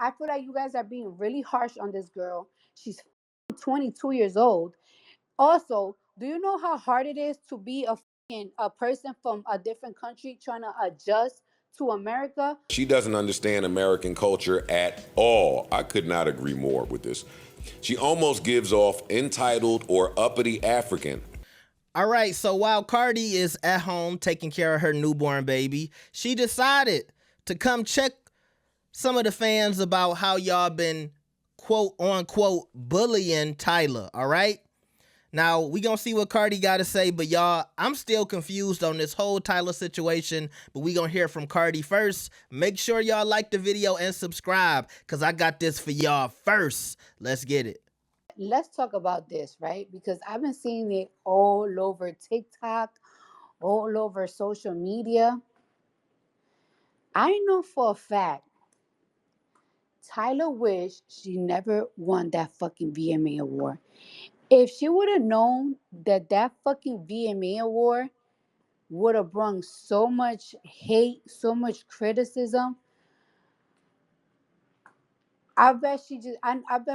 I feel like you guys are being really harsh on this girl. She's 22 years old. Also, do you know how hard it is to be a person from a different country trying to adjust to America? She doesn't understand American culture at all. I could not agree more with this. She almost gives off entitled or uppity African. All right, so while Cardi is at home taking care of her newborn baby, she decided to come check some of the fans about how y'all been quote unquote bullying Tyla, all right? Now, we gonna see what Cardi got to say, but y'all, I'm still confused on this whole Tyla situation, but we gonna hear from Cardi first. Make sure y'all like the video and subscribe, because I got this for y'all first. Let's get it. Let's talk about this, right? Because I've been seeing it all over TikTok, all over social media. I know for a fact Tyler wished she never won that fucking VMA award. If she would have known that that fucking VMA award would have brought so much hate, so much criticism, I bet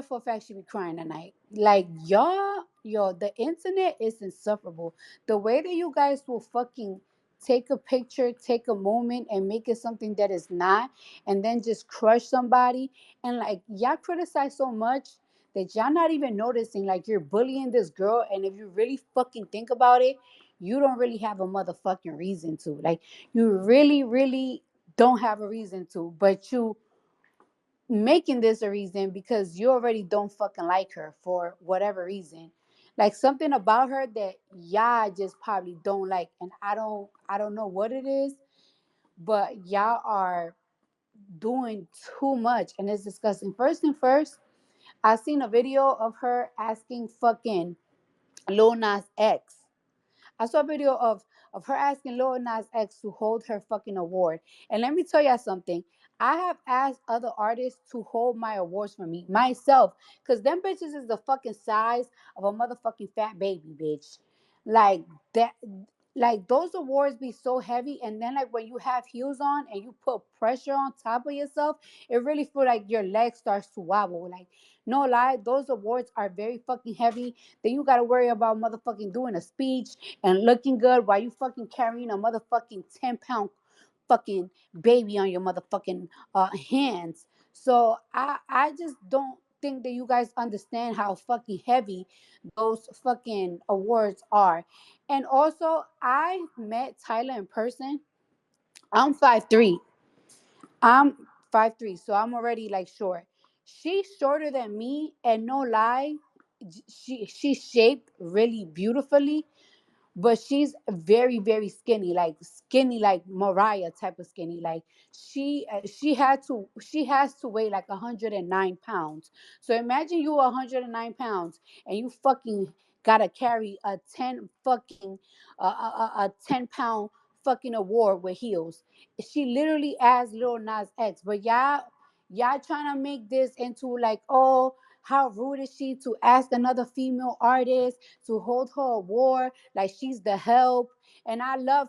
for a fact she be crying tonight. Like y'all, yo, the internet is insufferable. The way that you guys will fucking take a picture, take a moment, and make it something that is not, and then just crush somebody, and like y'all criticize so much that y'all not even noticing like you're bullying this girl, and if you really fucking think about it, you don't really have a motherfucking reason to. Like you really, really don't have a reason to, but you making this a reason because you already don't fucking like her for whatever reason. Like something about her that y'all just probably don't like. And I don't know what it is, but y'all are doing too much and it's disgusting. First and first, I seen a video of her asking fucking Lil Nas X. I saw a video of her asking Lil Nas X to hold her fucking award. And let me tell y'all something. I have asked other artists to hold my awards for me myself, cause them bitches is the fucking size of a motherfucking fat baby, bitch. Like that. Like those awards be so heavy, and then like when you have heels on and you put pressure on top of yourself, it really feel like your leg starts to wobble. Like no lie, those awards are very fucking heavy. Then you gotta worry about motherfucking doing a speech and looking good while you fucking carrying a motherfucking 10 pound fucking baby on your motherfucking hands. So I just don't think that you guys understand how fucking heavy those fucking awards are. And also, I met Tyler in person. I'm 5'3". I'm 5'3", so I'm already like short. She's shorter than me, and no lie, she's shaped really beautifully, but she's very very skinny like Mariah type of skinny. Like she has to weigh like 109 pounds. So imagine you 109 pounds and you fucking gotta carry a 10 fucking a 10 pound fucking award with heels. She literally asked Lil Nas X, but y'all trying to make this into like, oh, how rude is she to ask another female artist to hold her award like she's the help. And I love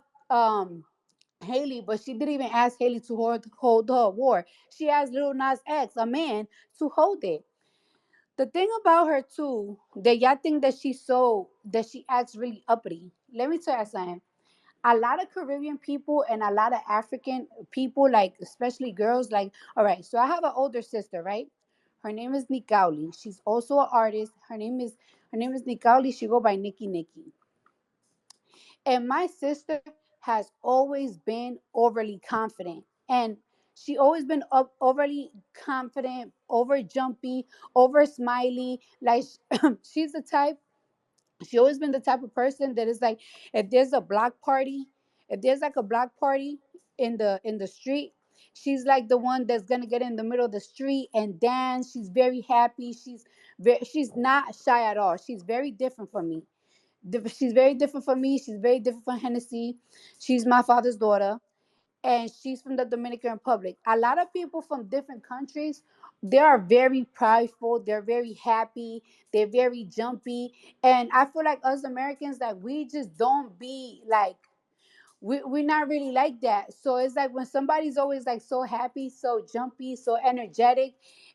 Haley, but she didn't even ask Haley to hold her award. She asked Lil Nas X, a man, to hold it. The thing about her too, that y'all think that that she acts really uppity. Let me tell you something. A lot of Caribbean people and a lot of African people, like especially girls, like, all right, so I have an older sister, right? Her name is Nikauli. She's also an artist. Her name is Nikauli. She go by Nikki. And my sister has always been overly confident. And she always been overly confident, over jumpy, over smiley. Like she's the type she always been the type of person that is like, if there's a block party, if there's like a block party in the street, she's like the one that's gonna get in the middle of the street and dance. She's very happy. She's not shy at all. She's very different from me. She's very different from me. She's very different from Hennessy. She's my father's daughter, and she's from the Dominican Republic. A lot of people from different countries, they are very prideful, they're very happy, they're very jumpy. And I feel like us Americans, like we just don't be like we're not really like that. So it's like when somebody's always like so happy, so jumpy, so energetic,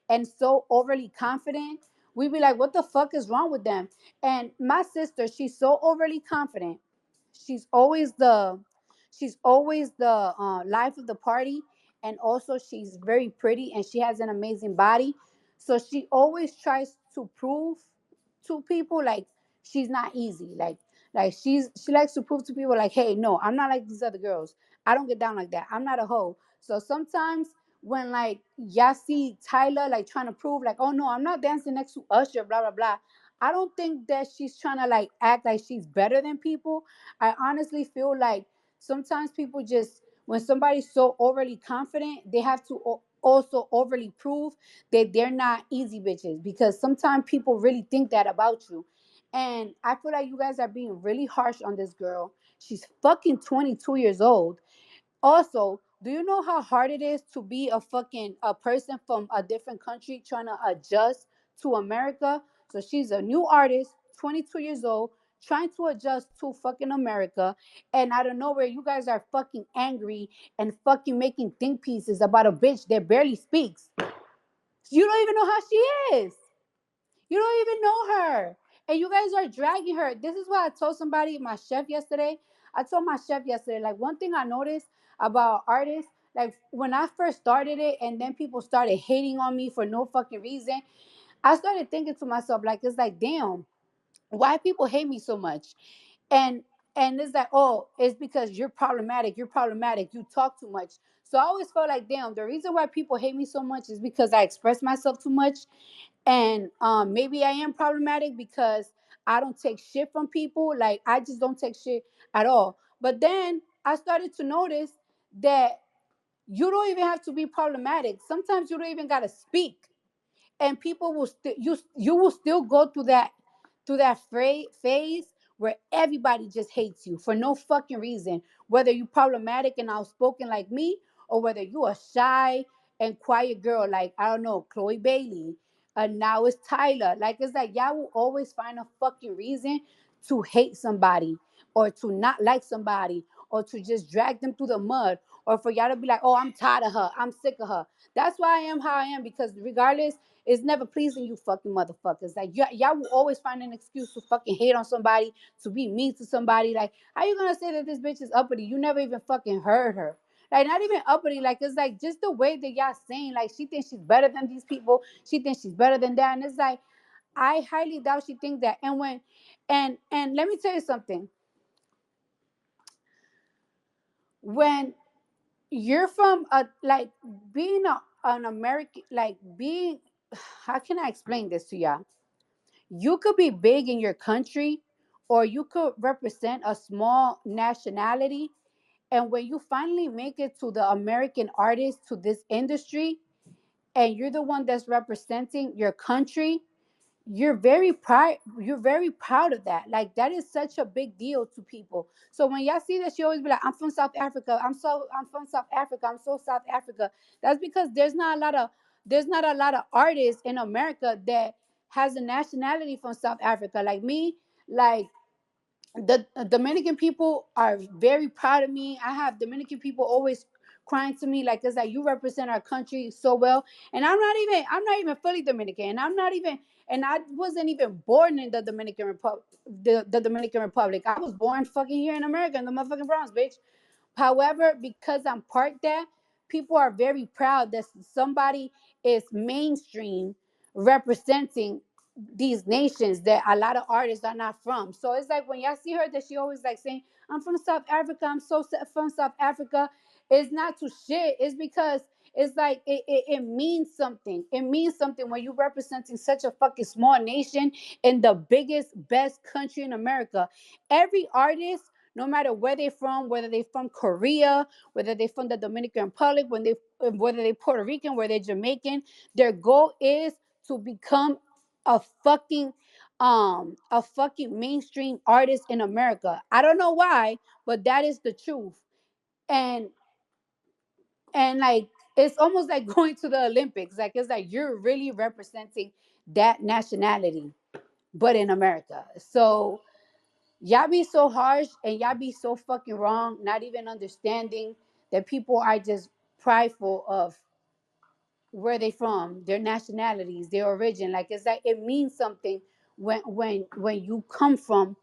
and so overly confident, we be like, what the fuck is wrong with them? And my sister, she's so overly confident. She's always the she's always the life of the party, and also she's very pretty and she has an amazing body. So she always tries to prove to people like she's not easy. Like she likes to prove to people like, hey, no, I'm not like these other girls. I don't get down like that. I'm not a hoe. So sometimes when like y'all see Tyla like trying to prove like, oh no, I'm not dancing next to Usher, blah blah blah. I don't think that she's trying to like act like she's better than people. I honestly feel like sometimes people just when somebody's so overly confident, they have to also overly prove that they're not easy bitches, because sometimes people really think that about you. And I feel like you guys are being really harsh on this girl. She's fucking 22 years old. Also, do you know how hard it is to be a person from a different country trying to adjust to America? So she's a new artist, 22 years old, trying to adjust to fucking America, and out of nowhere you guys are fucking angry and fucking making think pieces about a bitch that barely speaks. You don't even know how she is. You don't even know her. And you guys are dragging her. This is what I told somebody, my chef yesterday. I told my chef yesterday, like, one thing I noticed about artists, like when I first started it and then people started hating on me for no fucking reason, I started thinking to myself, like, it's like, damn, why people hate me so much? And and it's like, oh, it's because you're problematic, you talk too much. So I always felt like, damn, the reason why people hate me so much is because I express myself too much. And maybe I am problematic because I don't take shit from people. Like I just don't take shit at all. But then I started to notice that you don't even have to be problematic. Sometimes you don't even gotta speak, and people will still you will still go through that phase where everybody just hates you for no fucking reason, whether you problematic and outspoken like me, or whether you a shy and quiet girl like, I don't know, Chloe Bailey, and now it's Tyler. Like, it's like y'all will always find a fucking reason to hate somebody, or to not like somebody, or to just drag them through the mud, or for y'all to be like, oh, I'm tired of her, I'm sick of her. That's why I am how I am, because regardless, it's never pleasing you fucking motherfuckers. Like, y'all will always find an excuse to fucking hate on somebody, to be mean to somebody. Like, how you gonna say that this bitch is uppity? You never even fucking heard her. Like, not even uppity. Like, it's like just the way that y'all saying, like, she thinks she's better than these people. She thinks she's better than that. And it's like, I highly doubt she thinks that. And and let me tell you something. When you're from a like being an American, like being, how can I explain this to y'all? You could be big in your country, or you could represent a small nationality. And when you finally make it to the American artist, to this industry, and you're the one that's representing your country, you're very proud of that. Like, that is such a big deal to people. So when y'all see that, she always be like, I'm from South Africa, I'm from South Africa, I'm so South Africa. That's because there's not a lot of artists in America that has a nationality from South Africa like me. Like, the Dominican people are very proud of me. I have Dominican people always crying to me like, it's like, you represent our country so well. And I'm not even fully Dominican. And I wasn't even born in the Dominican Republic. The Dominican Republic. I was born fucking here in America, in the motherfucking Bronx, bitch. However, because I'm part that, people are very proud that somebody is mainstream representing these nations that a lot of artists are not from. So it's like when y'all see her, that she always like saying, I'm from South Africa, from South Africa. It's not to shit. It's because it's like it means something. It means something when you representing such a fucking small nation in the biggest, best country in America. Every artist, no matter where they're from, whether they're from Korea, whether they're from the Dominican Republic, whether they're Puerto Rican, whether they're Jamaican, their goal is to become a fucking mainstream artist in America. I don't know why, but that is the truth. And like, it's almost like going to the Olympics. Like, it's like you're really representing that nationality, but in America. So Y'all be so harsh and y'all be so fucking wrong, not even understanding that people are just prideful of where they from, their nationalities, their origin. Like it's like it means something when you come from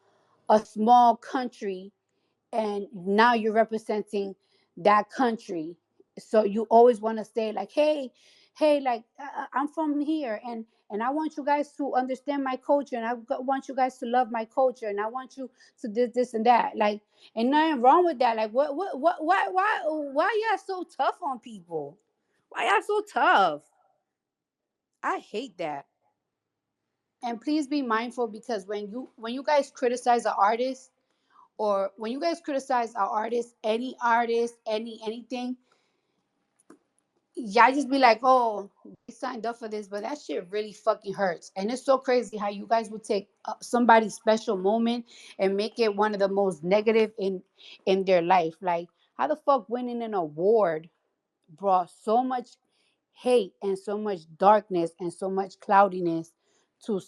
a small country and now you're representing that country. So you always want to say like, hey, like I'm from here, and I want you guys to understand my culture, and want you guys to love my culture, and I want you to this and that. Like, and nothing wrong with that. Like, why y'all so tough on people? Why y'all so tough? I hate that. And please be mindful, because when you guys criticize an artist, or when you guys criticize our artist, anything, y'all just be like, oh, they signed up for this, but that shit really fucking hurts. And it's so crazy how you guys would take somebody's special moment and make it one of the most negative in their life. Like, how the fuck winning an award brought so much hate and so much darkness and so much cloudiness to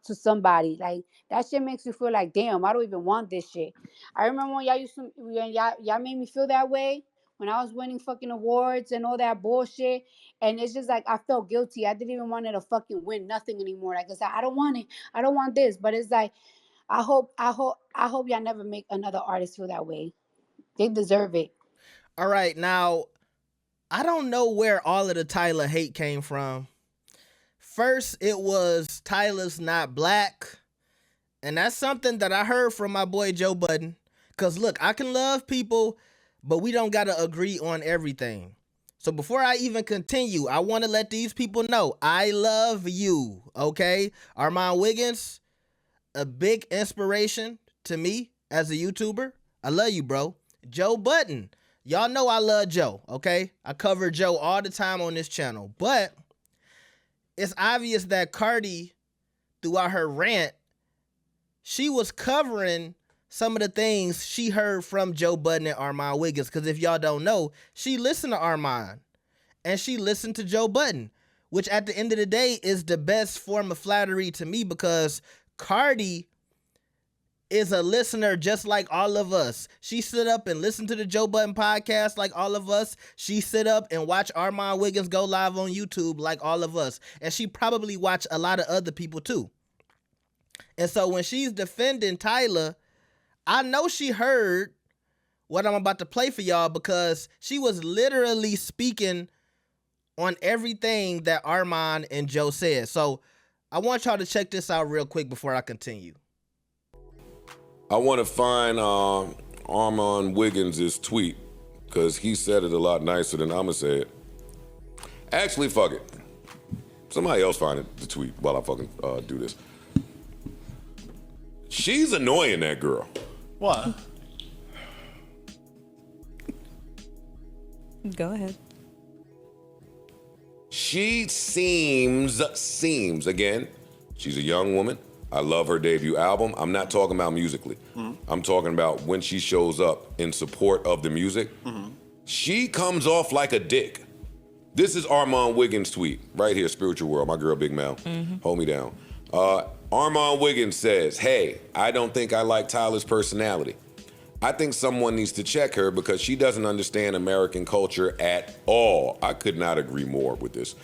somebody. Like, that shit makes you feel like, damn, I don't even want this shit. I remember when y'all made me feel that way when I was winning fucking awards and all that bullshit. And it's just like I felt guilty. I didn't even want to fucking win nothing anymore. Like I said, I don't want it. I don't want this. But it's like I hope y'all never make another artist feel that way. They deserve it. All right, now I don't know where all of the Tyla hate came from. First, it was Tyla's not black. And that's something that I heard from my boy Joe Budden. Because look, I can love people, but we don't got to agree on everything. So before I even continue, I want to let these people know I love you, okay? Armand Wiggins, a big inspiration to me as a YouTuber. I love you, bro. Joe Budden. Y'all know I love Joe, okay? I cover Joe all the time on this channel. But it's obvious that Cardi, throughout her rant, she was covering some of the things she heard from Joe Budden and Armand Wiggins. Because if y'all don't know, she listened to Armand and she listened to Joe Budden, which at the end of the day is the best form of flattery to me, because Cardi is a listener just like all of us. She sit up and listen to the Joe Budden podcast like all of us. She sit up and watch Armand Wiggins go live on YouTube like all of us. And she probably watch a lot of other people too. And so when she's defending Tyla, I know she heard what I'm about to play for y'all, because she was literally speaking on everything that Armand and Joe said. So I want y'all to check this out real quick before I continue. I want to find Armand Wiggins' tweet, because he said it a lot nicer than I'm going to say it. Actually, fuck it. Somebody else find it, the tweet, while I fucking do this. She's annoying, that girl. What? Go ahead. She seems, again, she's a young woman. I love her debut album. I'm not talking about musically. I'm talking about when she shows up in support of the music. She comes off like a dick. This is Armand Wiggins' tweet, right here, Spiritual World, my girl Big Mel. Hold me down. Armand Wiggins says, hey, I don't think I like Tyla's personality. I think someone needs to check her because she doesn't understand American culture at all. I could not agree more with this.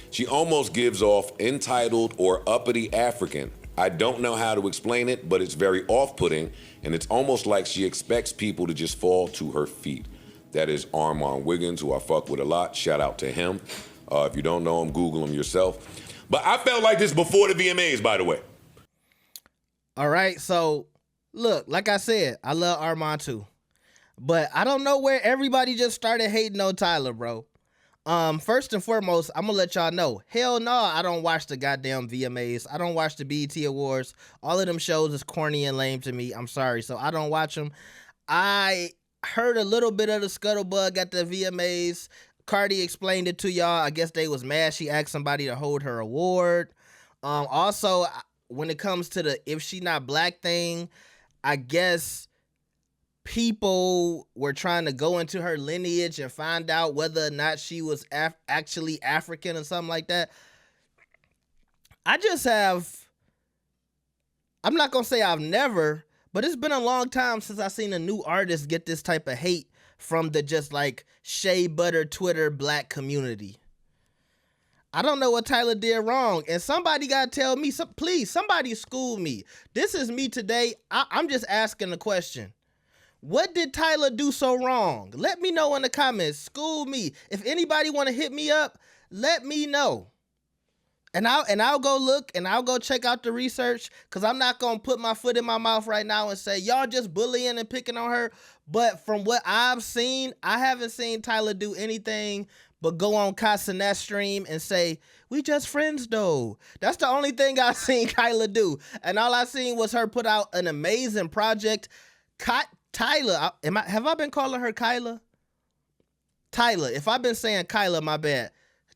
She almost gives off entitled or uppity African. I don't know how to explain it, but it's very off-putting, and it's almost like she expects people to just fall to her feet. That is Armand Wiggins, who I fuck with a lot. Shout out to him. If you don't know him, Google him yourself. But I felt like this before the VMAs, by the way. All right, so look, like I said, I love Armand too. But I don't know where everybody just started hating on Tyla, bro. First and foremost, I'm gonna let y'all know, hell no, I don't watch the goddamn VMAs. I don't watch the BET Awards. All of them shows is corny and lame to me. I'm sorry, so I don't watch them. I heard a little bit of the scuttlebutt at the VMAs. Cardi explained it to y'all. I guess they was mad she asked somebody to hold her award. Also, when it comes to the if she not black thing, I guess people were trying to go into her lineage and find out whether or not she was actually African or something like that. I'm not going to say I've never, But it's been a long time since I seen a new artist get this type of hate from the just like shea butter Twitter black community. I don't know what Tyla did wrong, and somebody gotta tell me. Please, somebody school me. This is me today. I'm just asking a question. What did Tyla do so wrong? Let me know in the comments. School me. If anybody want to hit me up, let me know. And I'll go look and I'll go check out the research, because I'm not going to put my foot in my mouth right now and say, y'all just bullying and picking on her. But from what I've seen, I haven't seen Tyla do anything but go on Casanet's stream and say, we just friends though. That's the only thing I've seen Kyla do. And all I seen was her put out an amazing project. Tyla, have I been calling her Kyla? Tyla, if I've been saying Kyla, my bad.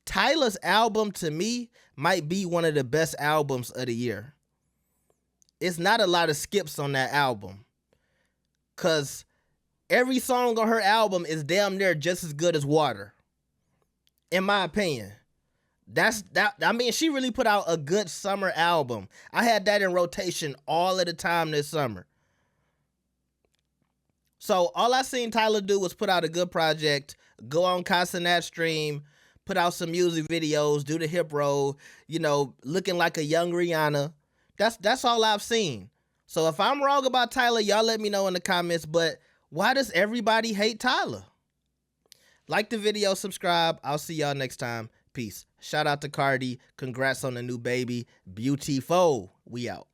Tyla's album to me might be one of the best albums of the year. It's not a lot of skips on that album, because every song on her album is damn near just as good as Water, in my opinion. I mean, she really put out a good summer album. I had that in rotation all of the time this summer. So all I seen Tyla do was put out a good project, go on Casanat stream, put out some music videos, do the hip roll, looking like a young Rihanna. That's all I've seen. So if I'm wrong about Tyla, y'all let me know in the comments. But why does everybody hate Tyla? Like the video, subscribe. I'll see y'all next time. Peace. Shout out to Cardi. Congrats on the new baby. Beautiful. We out.